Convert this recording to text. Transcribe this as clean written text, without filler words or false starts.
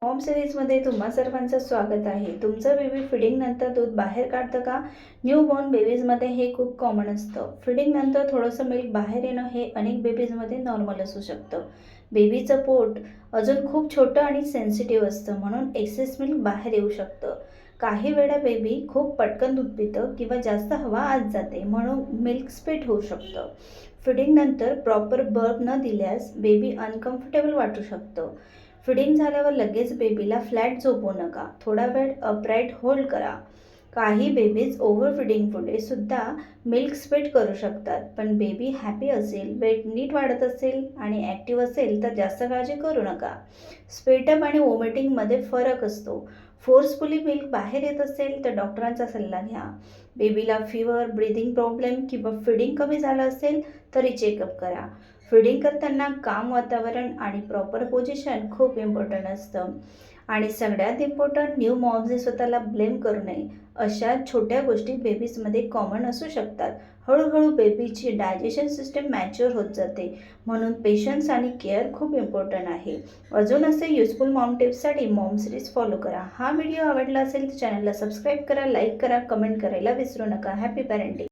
Maugham सिरीजमध्ये तुम्हा सर्वांचं स्वागत आहे. तुमचं बेबी फिडिंगनंतर दूध बाहेर काढतं का? न्यूबॉर्न बेबीजमध्ये हे खूप कॉमन असतं. फिडिंगनंतर थोडंसं मिल्क बाहेर येणं हे अनेक बेबीजमध्ये नॉर्मल असू शकतं. बेबीचं पोट अजून खूप छोटं आणि सेन्सिटिव्ह असतं, म्हणून एक्सेस मिल्क बाहेर येऊ शकतं. काही वेळा बेबी खूप पटकन दूध पितं किंवा जास्त हवा आत जाते, म्हणून मिल्क स्पिट होऊ शकतं. फिडिंगनंतर प्रॉपर बर्प न दिल्यास बेबी अनकम्फर्टेबल वाटू शकतं. फिडिंग झाल्यावर लगेच बेबीला फ्लॅट झोपवू नका. थोडा वेळ अपराईट होल्ड करा. काही बेबीज ओव्हर फिडिंगपुढे सुद्धा मिल्क स्पिट करू शकतात, पण बेबी हॅपी असेल, वेट नीट वाढत असेल आणि ॲक्टिव्ह असेल तर जास्त काळजी करू नका. स्पिटअप आणि वॉमिटिंगमध्ये फरक असतो. फोर्सफुली मिल्क बाहेर येत असेल तर डॉक्टरांचा सल्ला घ्या. बेबीला फीवर, ब्रीदिंग प्रॉब्लेम किंवा फिडिंग कमी झालं असेल तरी चेकअप करा. फीडिंग करताना काम वातावरण आणि प्रॉपर पोझिशन खूप इम्पॉर्टंट असतं. आणि सगळ्यात इम्पॉर्टंट, न्यू मॉम्सने स्वतःला ब्लेम करू नये. अशा छोट्या गोष्टी बेबीजमध्ये कॉमन असू शकतात. हळूहळू बेबीची डायजेशन सिस्टम मॅच्युअर होत जाते, म्हणून पेशन्स आणि केअर खूप इम्पॉर्टंट आहे. अजून असे युजफुल मॉम टिप्ससाठी मॉम सिरीज फॉलो करा. हा व्हिडिओ आवडला असेल तर चॅनलला सबस्क्राईब करा, लाईक करा, कमेंट करायला विसरू नका. Happy parenting.